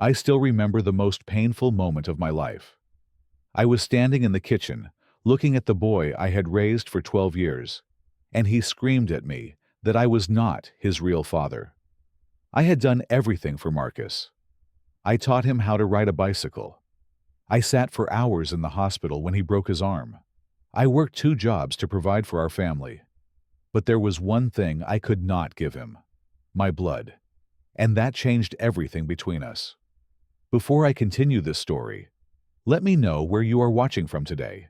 I still remember the most painful moment of my life. I was standing in the kitchen, looking at the boy I had raised for 12 years, and he screamed at me that I was not his real father. I had done everything for Marcus. I taught him how to ride a bicycle. I sat for hours in the hospital when he broke his arm. I worked 2 jobs to provide for our family. But there was one thing I could not give him: my blood. And that changed everything between us. Before I continue this story, let me know where you are watching from today.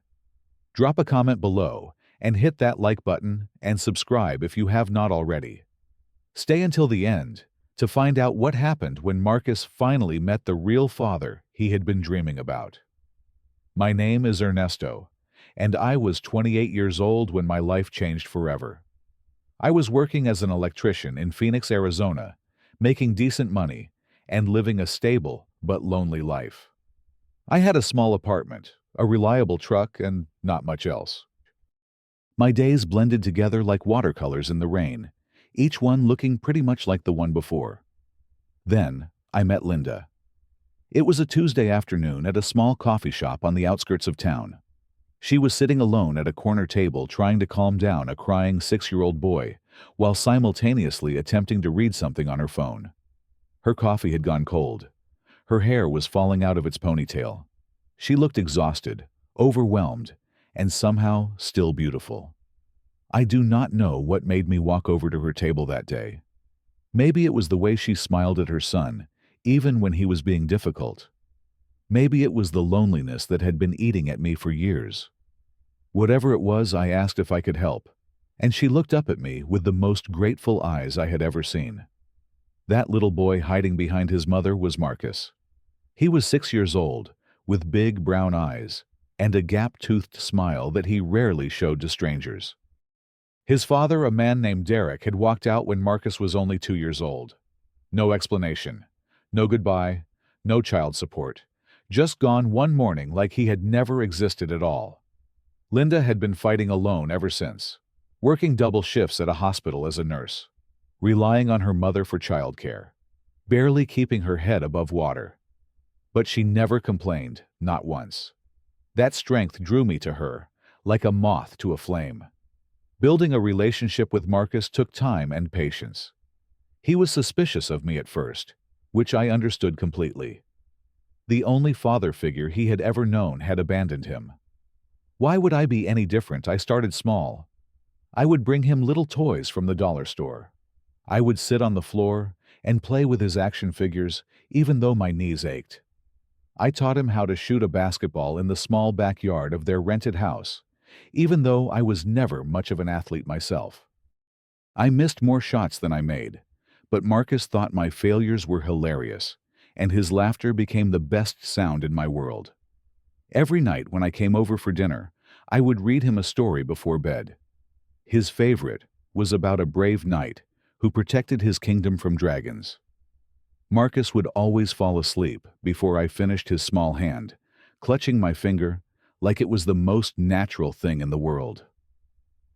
Drop a comment below and hit that like button and subscribe if you have not already. Stay until the end to find out what happened when Marcus finally met the real father he had been dreaming about. My name is Ernesto, and I was 28 years old when my life changed forever. I was working as an electrician in Phoenix, Arizona, making decent money and living a stable but lonely life. I had a small apartment, a reliable truck, and not much else. My days blended together like watercolors in the rain, each one looking pretty much like the one before. Then I met Linda. It was a Tuesday afternoon at a small coffee shop on the outskirts of town. She was sitting alone at a corner table trying to calm down a crying 6-year-old boy while simultaneously attempting to read something on her phone. Her coffee had gone cold. Her hair was falling out of its ponytail. She looked exhausted, overwhelmed, and somehow still beautiful. I do not know what made me walk over to her table that day. Maybe it was the way she smiled at her son, even when he was being difficult. Maybe it was the loneliness that had been eating at me for years. Whatever it was, I asked if I could help, and she looked up at me with the most grateful eyes I had ever seen. That little boy hiding behind his mother was Marcus. He was 6 years old, with big brown eyes and a gap-toothed smile that he rarely showed to strangers. His father, a man named Derek, had walked out when Marcus was only 2 years old. No explanation, no goodbye, no child support. Just gone one morning like he had never existed at all. Linda had been fighting alone ever since, working double shifts at a hospital as a nurse, relying on her mother for childcare, barely keeping her head above water. But she never complained, not once. That strength drew me to her, like a moth to a flame. Building a relationship with Marcus took time and patience. He was suspicious of me at first, which I understood completely. The only father figure he had ever known had abandoned him. Why would I be any different? I started small. I would bring him little toys from the dollar store. I would sit on the floor and play with his action figures, even though my knees ached. I taught him how to shoot a basketball in the small backyard of their rented house, even though I was never much of an athlete myself. I missed more shots than I made, but Marcus thought my failures were hilarious, and his laughter became the best sound in my world. Every night when I came over for dinner, I would read him a story before bed. His favorite was about a brave knight who protected his kingdom from dragons. Marcus would always fall asleep before I finished his small hand, clutching my finger like it was the most natural thing in the world.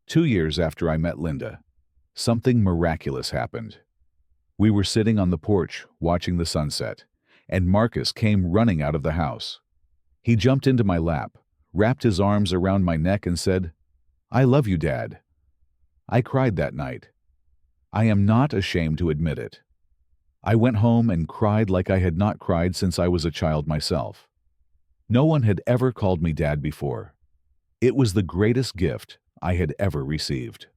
2 years after I met Linda, something miraculous happened. We were sitting on the porch watching the sunset, and Marcus came running out of the house. He jumped into my lap, wrapped his arms around my neck and said, "I love you, Dad." I cried that night. I am not ashamed to admit it. I went home and cried like I had not cried since I was a child myself. No one had ever called me Dad before. It was the greatest gift I had ever received.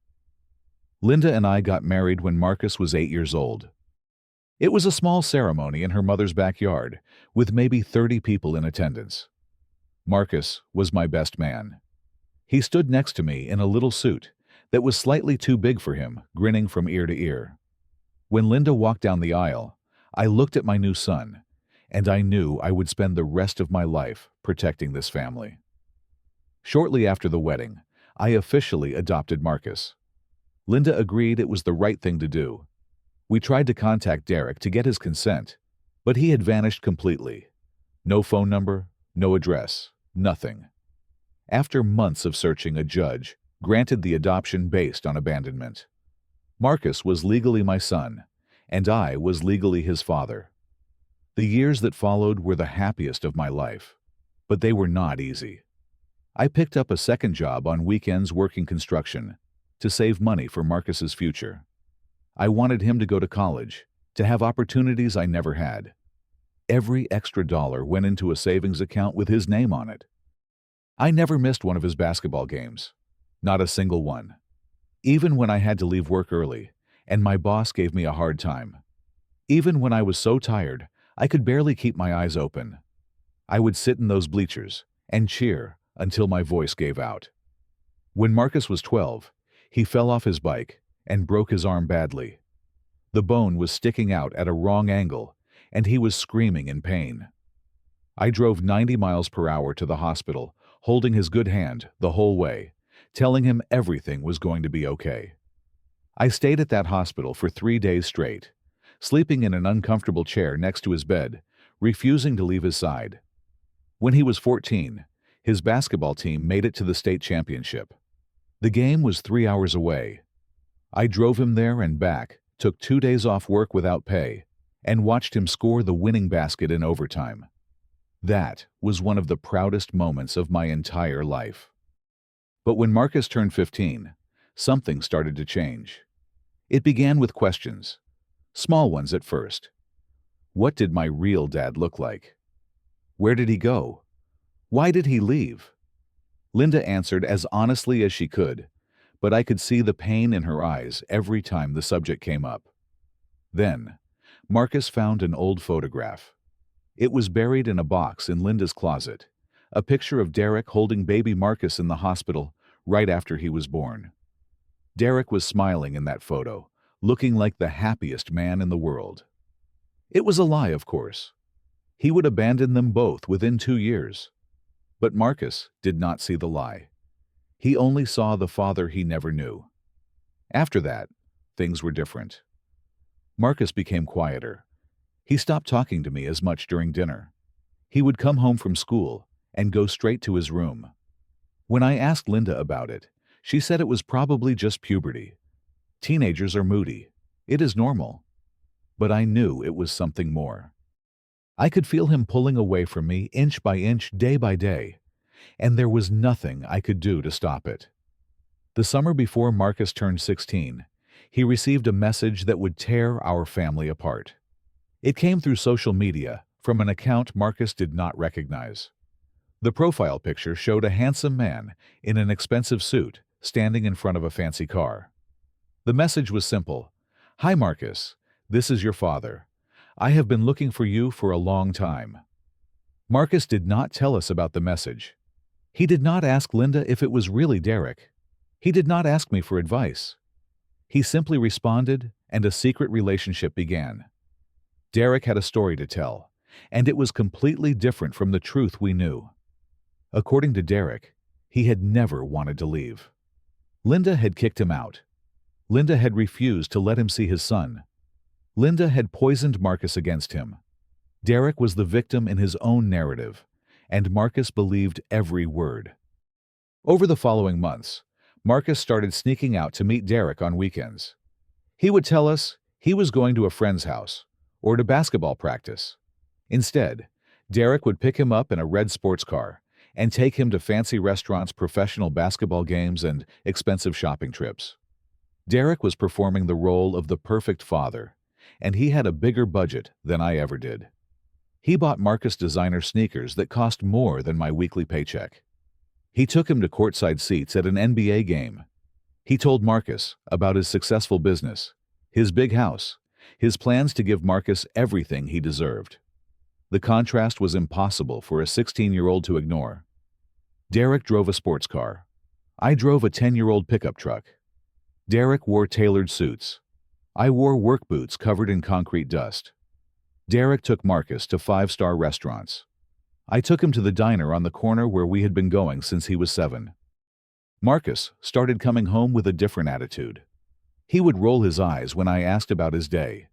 Linda and I got married when Marcus was 8 years old. It was a small ceremony in her mother's backyard, with maybe 30 people in attendance. Marcus was my best man. He stood next to me in a little suit that was slightly too big for him, grinning from ear to ear. When Linda walked down the aisle, I looked at my new son, and I knew I would spend the rest of my life protecting this family. Shortly after the wedding, I officially adopted Marcus. Linda agreed it was the right thing to do. We tried to contact Derek to get his consent, but he had vanished completely. No phone number, no address, nothing. After months of searching, a judge granted the adoption based on abandonment. Marcus was legally my son, and I was legally his father. The years that followed were the happiest of my life, but they were not easy. I picked up a second job on weekends working construction to save money for Marcus's future. I wanted him to go to college, to have opportunities I never had. Every extra dollar went into a savings account with his name on it. I never missed one of his basketball games. Not a single one. Even when I had to leave work early, and my boss gave me a hard time. Even when I was so tired, I could barely keep my eyes open. I would sit in those bleachers and cheer until my voice gave out. When Marcus was 12, he fell off his bike and broke his arm badly. The bone was sticking out at a wrong angle, and he was screaming in pain. I drove 90 miles per hour to the hospital, holding his good hand the whole way, telling him everything was going to be okay. I stayed at that hospital for 3 days straight, sleeping in an uncomfortable chair next to his bed, refusing to leave his side. When he was 14, his basketball team made it to the state championship. The game was 3 hours away. I drove him there and back, took 2 days off work without pay, and watched him score the winning basket in overtime. That was one of the proudest moments of my entire life. But when Marcus turned 15, something started to change. It began with questions, small ones at first. What did my real dad look like? Where did he go? Why did he leave? Linda answered as honestly as she could, but I could see the pain in her eyes every time the subject came up. Then, Marcus found an old photograph. It was buried in a box in Linda's closet, a picture of Derek holding baby Marcus in the hospital right after he was born. Derek was smiling in that photo, looking like the happiest man in the world. It was a lie, of course. He would abandon them both within 2 years. But Marcus did not see the lie. He only saw the father he never knew. After that, things were different. Marcus became quieter. He stopped talking to me as much during dinner. He would come home from school and go straight to his room. When I asked Linda about it, she said it was probably just puberty. Teenagers are moody. It is normal. But I knew it was something more. I could feel him pulling away from me inch by inch, day by day, and there was nothing I could do to stop it. The summer before Marcus turned 16, he received a message that would tear our family apart. It came through social media from an account Marcus did not recognize. The profile picture showed a handsome man in an expensive suit standing in front of a fancy car. The message was simple. "Hi Marcus, this is your father. I have been looking for you for a long time." Marcus did not tell us about the message. He did not ask Linda if it was really Derek. He did not ask me for advice. He simply responded, and a secret relationship began. Derek had a story to tell, and it was completely different from the truth we knew. According to Derek, he had never wanted to leave. Linda had kicked him out. Linda had refused to let him see his son. Linda had poisoned Marcus against him. Derek was the victim in his own narrative, and Marcus believed every word. Over the following months, Marcus started sneaking out to meet Derek on weekends. He would tell us he was going to a friend's house or to basketball practice. Instead, Derek would pick him up in a red sports car and take him to fancy restaurants, professional basketball games, and expensive shopping trips. Derek was performing the role of the perfect father, and he had a bigger budget than I ever did. He bought Marcus designer sneakers that cost more than my weekly paycheck. He took him to courtside seats at an NBA game. He told Marcus about his successful business, his big house, his plans to give Marcus everything he deserved. The contrast was impossible for a 16-year-old to ignore. Derek drove a sports car. I drove a 10-year-old pickup truck. Derek wore tailored suits. I wore work boots covered in concrete dust. Derek took Marcus to 5-star restaurants. I took him to the diner on the corner where we had been going since he was 7. Marcus started coming home with a different attitude. He would roll his eyes when I asked about his day.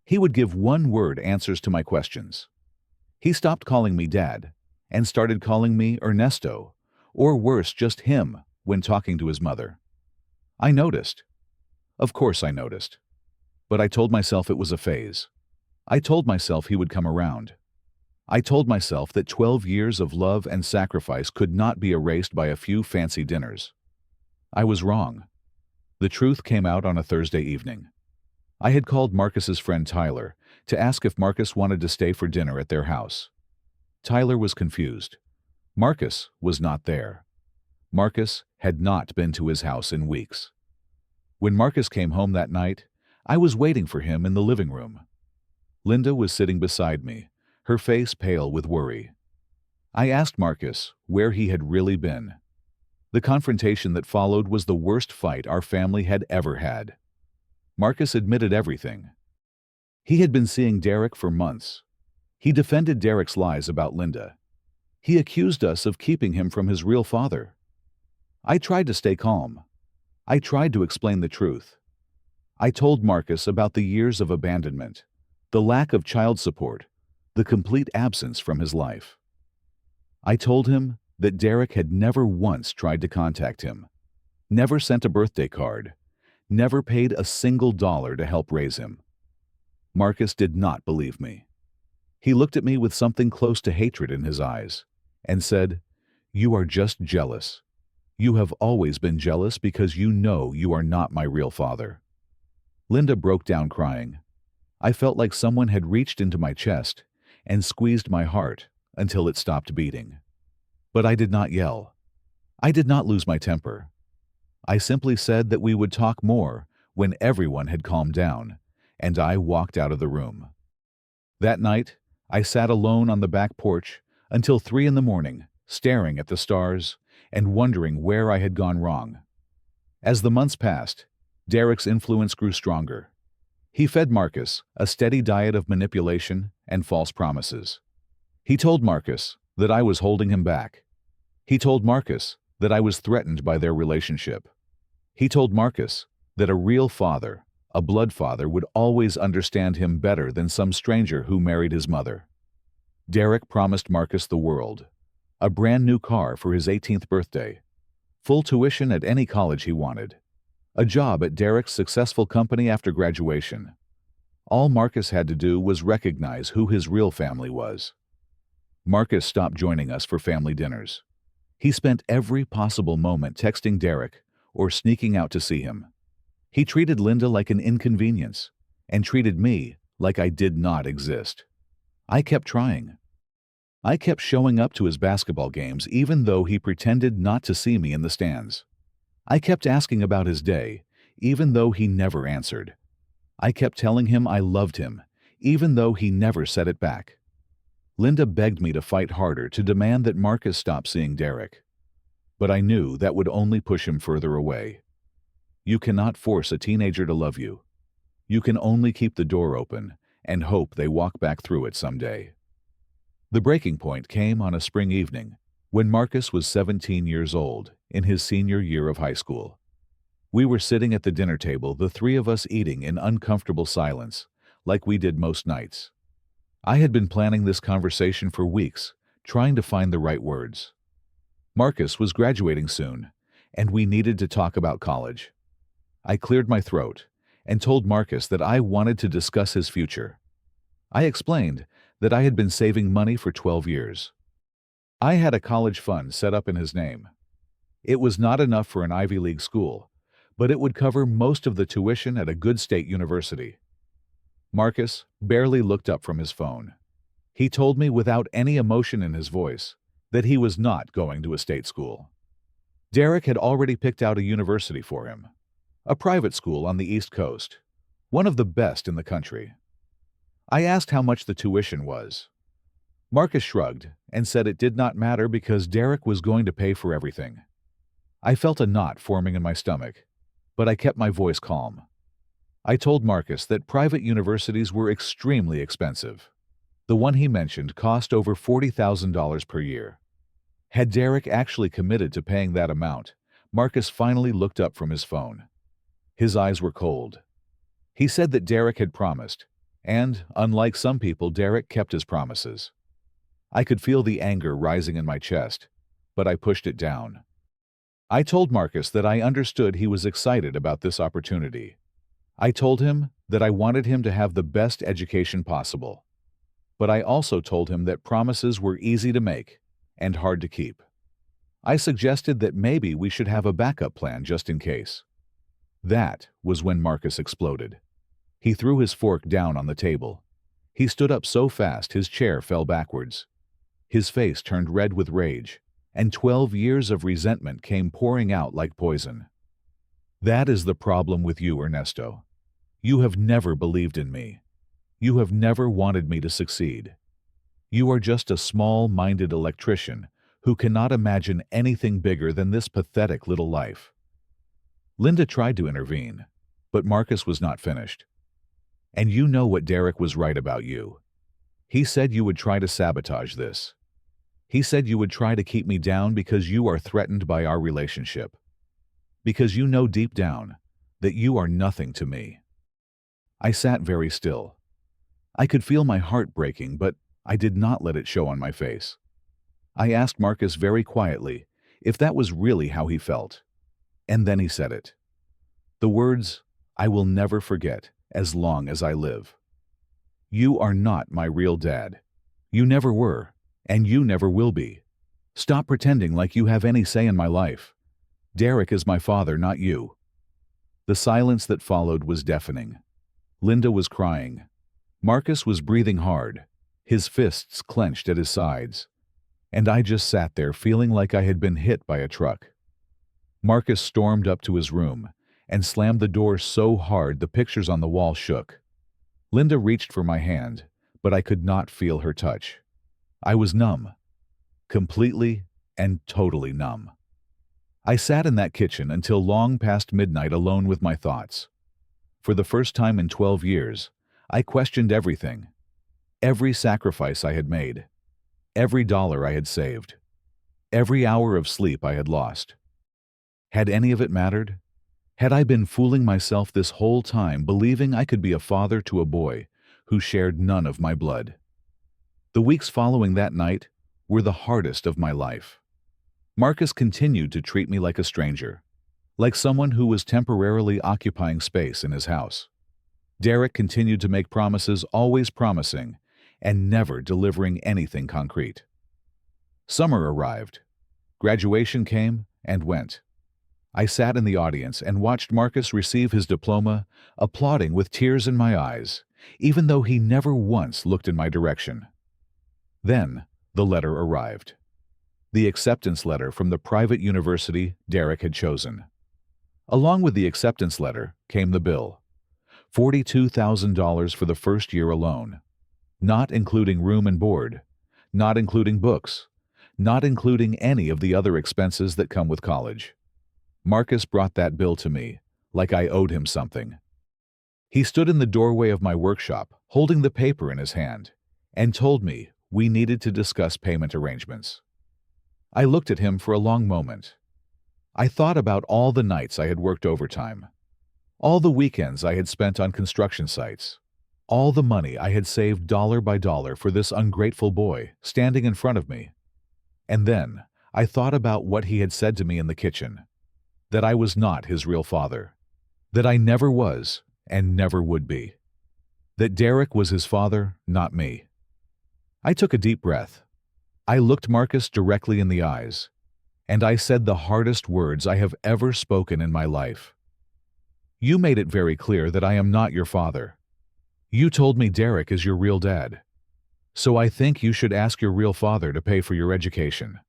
He would give one-word answers to my questions. He stopped calling me Dad and started calling me Ernesto, or worse, just him, when talking to his mother. I noticed. Of course I noticed. But I told myself it was a phase. I told myself he would come around. I told myself that 12 years of love and sacrifice could not be erased by a few fancy dinners. I was wrong. The truth came out on a Thursday evening. I had called Marcus's friend Tyler to ask if Marcus wanted to stay for dinner at their house. Tyler was confused. Marcus was not there. Marcus had not been to his house in weeks. When Marcus came home that night, I was waiting for him in the living room. Linda was sitting beside me, her face pale with worry. I asked Marcus where he had really been. The confrontation that followed was the worst fight our family had ever had. Marcus admitted everything. He had been seeing Derek for months. He defended Derek's lies about Linda. He accused us of keeping him from his real father. I tried to stay calm. I tried to explain the truth. I told Marcus about the years of abandonment, the lack of child support, the complete absence from his life. I told him that Derek had never once tried to contact him, never sent a birthday card, never paid a single dollar to help raise him. Marcus did not believe me. He looked at me with something close to hatred in his eyes and said, "You are just jealous. You have always been jealous because you know you are not my real father." Linda broke down crying. I felt like someone had reached into my chest and squeezed my heart until it stopped beating. But I did not yell. I did not lose my temper. I simply said that we would talk more when everyone had calmed down, and I walked out of the room. That night, I sat alone on the back porch until 3 a.m, staring at the stars and wondering where I had gone wrong. As the months passed, Derek's influence grew stronger. He fed Marcus a steady diet of manipulation and false promises. He told Marcus that I was holding him back. He told Marcus that I was threatened by their relationship. He told Marcus that a real father, a blood father, would always understand him better than some stranger who married his mother. Derek promised Marcus the world, a brand new car for his 18th birthday, full tuition at any college he wanted, a job at Derek's successful company after graduation. All Marcus had to do was recognize who his real family was. Marcus stopped joining us for family dinners. He spent every possible moment texting Derek or sneaking out to see him. He treated Linda like an inconvenience and treated me like I did not exist. I kept trying. I kept showing up to his basketball games even though he pretended not to see me in the stands. I kept asking about his day even though he never answered. I kept telling him I loved him even though he never said it back. Linda begged me to fight harder to demand that Marcus stop seeing Derek. But I knew that would only push him further away. You cannot force a teenager to love you. You can only keep the door open and hope they walk back through it someday. The breaking point came on a spring evening when Marcus was 17 years old in his senior year of high school. We were sitting at the dinner table, the three of us eating in uncomfortable silence, like we did most nights. I had been planning this conversation for weeks, trying to find the right words. Marcus was graduating soon, and we needed to talk about college. I cleared my throat and told Marcus that I wanted to discuss his future. I explained that I had been saving money for 12 years. I had a college fund set up in his name. It was not enough for an Ivy League school, but it would cover most of the tuition at a good state university. Marcus barely looked up from his phone. He told me without any emotion in his voice that he was not going to a state school. Derek had already picked out a university for him, a private school on the East Coast, one of the best in the country. I asked how much the tuition was. Marcus shrugged and said it did not matter because Derek was going to pay for everything. I felt a knot forming in my stomach, but I kept my voice calm. I told Marcus that private universities were extremely expensive. The one he mentioned cost over $40,000 per year. Had Derek actually committed to paying that amount, Marcus finally looked up from his phone. His eyes were cold. He said that Derek had promised, and, unlike some people, Derek kept his promises. I could feel the anger rising in my chest, but I pushed it down. I told Marcus that I understood he was excited about this opportunity. I told him that I wanted him to have the best education possible, but I also told him that promises were easy to make and hard to keep. I suggested that maybe we should have a backup plan just in case. That was when Marcus exploded. He threw his fork down on the table. He stood up so fast his chair fell backwards. His face turned red with rage, and 12 years of resentment came pouring out like poison. That is the problem with you, Ernesto. You have never believed in me. You have never wanted me to succeed. You are just a small-minded electrician who cannot imagine anything bigger than this pathetic little life. Linda tried to intervene, but Marcus was not finished. And you know what Derek was right about you. He said you would try to sabotage this. He said you would try to keep me down because you are threatened by our relationship. Because you know deep down that you are nothing to me. I sat very still. I could feel my heart breaking, but I did not let it show on my face. I asked Marcus very quietly if that was really how he felt. And then he said it. The words I will never forget as long as I live. You are not my real dad. You never were, and you never will be. Stop pretending like you have any say in my life. Derek is my father, not you. The silence that followed was deafening. Linda was crying. Marcus was breathing hard, his fists clenched at his sides. And I just sat there feeling like I had been hit by a truck. Marcus stormed up to his room and slammed the door so hard the pictures on the wall shook. Linda reached for my hand, but I could not feel her touch. I was numb. Completely and totally numb. I sat in that kitchen until long past midnight alone with my thoughts. For the first time in 12 years, I questioned everything. Every sacrifice I had made. Every dollar I had saved. Every hour of sleep I had lost. Had any of it mattered? Had I been fooling myself this whole time, believing I could be a father to a boy who shared none of my blood? The weeks following that night were the hardest of my life. Marcus continued to treat me like a stranger, like someone who was temporarily occupying space in his house. Derek continued to make promises, always promising, and never delivering anything concrete. Summer arrived. Graduation came and went. I sat in the audience and watched Marcus receive his diploma, applauding with tears in my eyes, even though he never once looked in my direction. Then the letter arrived. The acceptance letter from the private university Derek had chosen. Along with the acceptance letter came the bill. $42,000 for the first year alone, not including room and board, not including books, not including any of the other expenses that come with college. Marcus brought that bill to me, like I owed him something. He stood in the doorway of my workshop, holding the paper in his hand, and told me we needed to discuss payment arrangements. I looked at him for a long moment. I thought about all the nights I had worked overtime, all the weekends I had spent on construction sites, all the money I had saved dollar by dollar for this ungrateful boy standing in front of me. And then I thought about what he had said to me in the kitchen, that I was not his real father, that I never was and never would be, that Derek was his father, not me. I took a deep breath. I looked Marcus directly in the eyes, and I said the hardest words I have ever spoken in my life. You made it very clear that I am not your father. You told me Derek is your real dad. So I think you should ask your real father to pay for your education.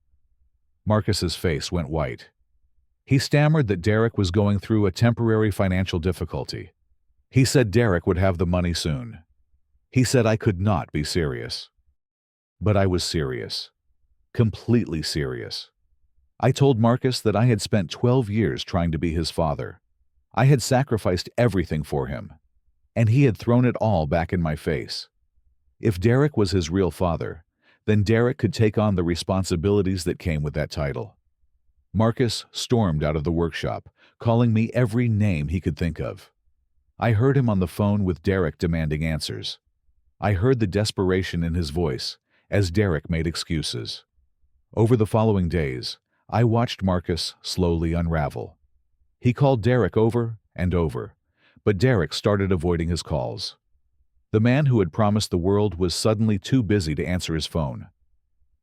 Marcus's face went white. He stammered that Derek was going through a temporary financial difficulty. He said Derek would have the money soon. He said I could not be serious. But I was serious. Completely serious. I told Marcus that I had spent 12 years trying to be his father. I had sacrificed everything for him, and he had thrown it all back in my face. If Derek was his real father, then Derek could take on the responsibilities that came with that title. Marcus stormed out of the workshop, calling me every name he could think of. I heard him on the phone with Derek demanding answers. I heard the desperation in his voice as Derek made excuses. Over the following days, I watched Marcus slowly unravel. He called Derek over and over, but Derek started avoiding his calls. The man who had promised the world was suddenly too busy to answer his phone.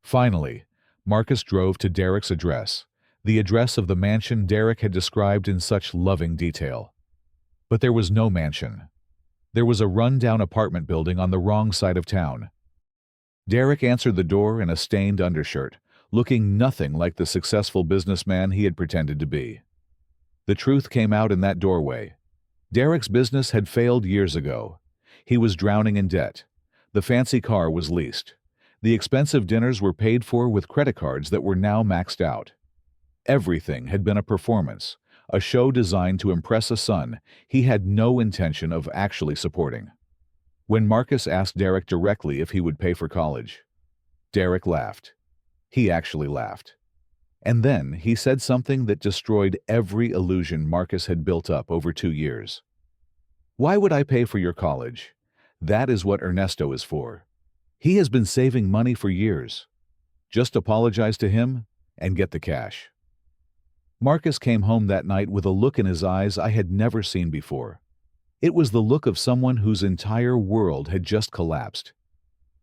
Finally, Marcus drove to Derek's address, the address of the mansion Derek had described in such loving detail. But there was no mansion. There was a run-down apartment building on the wrong side of town. Derek answered the door in a stained undershirt, looking nothing like the successful businessman he had pretended to be. The truth came out in that doorway. Derek's business had failed years ago. He was drowning in debt. The fancy car was leased. The expensive dinners were paid for with credit cards that were now maxed out. Everything had been a performance, a show designed to impress a son he had no intention of actually supporting. When Marcus asked Derek directly if he would pay for college, Derek laughed. He actually laughed. And then he said something that destroyed every illusion Marcus had built up over 2 years. "Why would I pay for your college? That is what Ernesto is for. He has been saving money for years. Just apologize to him and get the cash." Marcus came home that night with a look in his eyes I had never seen before. It was the look of someone whose entire world had just collapsed.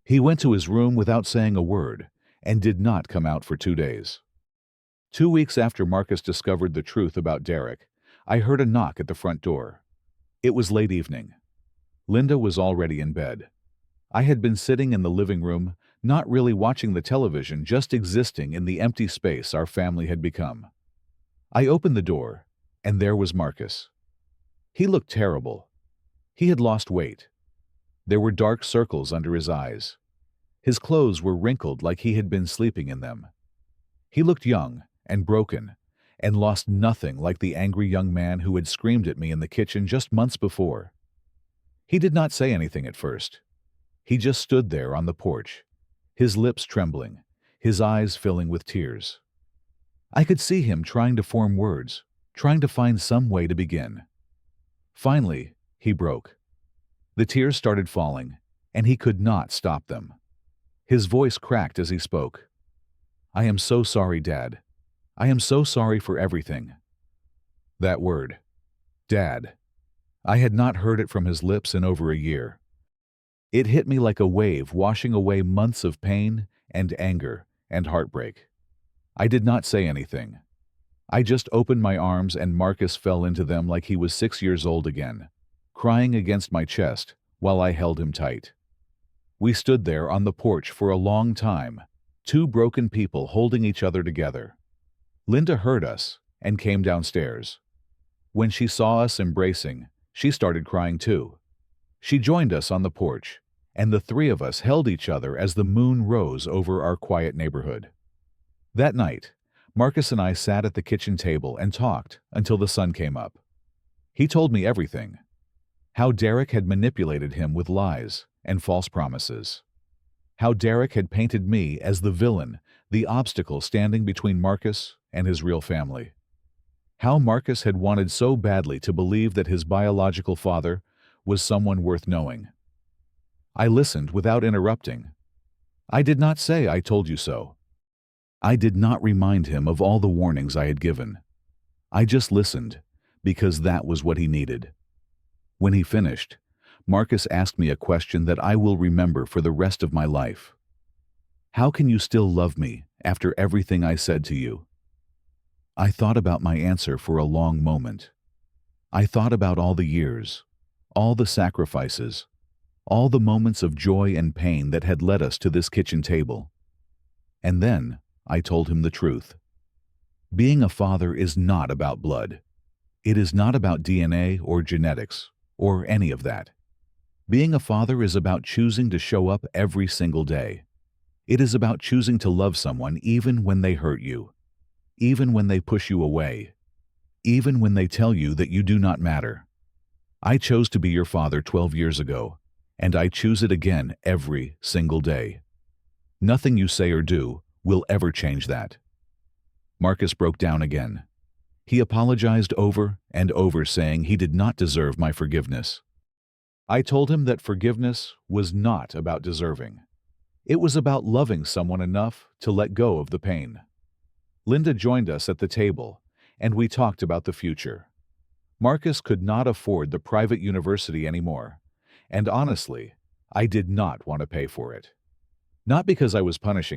He went to his room without saying a word and did not come out for 2 days. 2 weeks after Marcus discovered the truth about Derek, I heard a knock at the front door. It was late evening. Linda was already in bed. I had been sitting in the living room, not really watching the television, just existing in the empty space our family had become. I opened the door, and there was Marcus. He looked terrible. He had lost weight. There were dark circles under his eyes. His clothes were wrinkled like he had been sleeping in them. He looked young and broken, and lost nothing like the angry young man who had screamed at me in the kitchen just months before. He did not say anything at first. He just stood there on the porch, his lips trembling, his eyes filling with tears. I could see him trying to form words, trying to find some way to begin. Finally, he broke. The tears started falling, and he could not stop them. His voice cracked as he spoke. "I am so sorry, Dad. I am so sorry for everything." That word, Dad. I had not heard it from his lips in over a year. It hit me like a wave washing away months of pain and anger and heartbreak. I did not say anything. I just opened my arms and Marcus fell into them like he was 6 years old again, crying against my chest while I held him tight. We stood there on the porch for a long time, two broken people holding each other together. Linda heard us and came downstairs. When she saw us embracing, she started crying too. She joined us on the porch, and the three of us held each other as the moon rose over our quiet neighborhood. That night, Marcus and I sat at the kitchen table and talked until the sun came up. He told me everything. How Derek had manipulated him with lies and false promises. How Derek had painted me as the villain, the obstacle standing between Marcus and his real family. How Marcus had wanted so badly to believe that his biological father was someone worth knowing. I listened without interrupting. I did not say "I told you so." I did not remind him of all the warnings I had given. I just listened, because that was what he needed. When he finished, Marcus asked me a question that I will remember for the rest of my life. "How can you still love me after everything I said to you?" I thought about my answer for a long moment. I thought about all the years, all the sacrifices, all the moments of joy and pain that had led us to this kitchen table. And then I told him the truth. Being a father is not about blood. It is not about DNA or genetics or any of that. Being a father is about choosing to show up every single day. It is about choosing to love someone even when they hurt you, even when they push you away, even when they tell you that you do not matter. I chose to be your father 12 years ago, and I choose it again every single day. Nothing you say or do will ever change that. Marcus broke down again. He apologized over and over, saying he did not deserve my forgiveness. I told him that forgiveness was not about deserving. It was about loving someone enough to let go of the pain. Linda joined us at the table, and we talked about the future. Marcus could not afford the private university anymore, and honestly, I did not want to pay for it. Not because I was punishing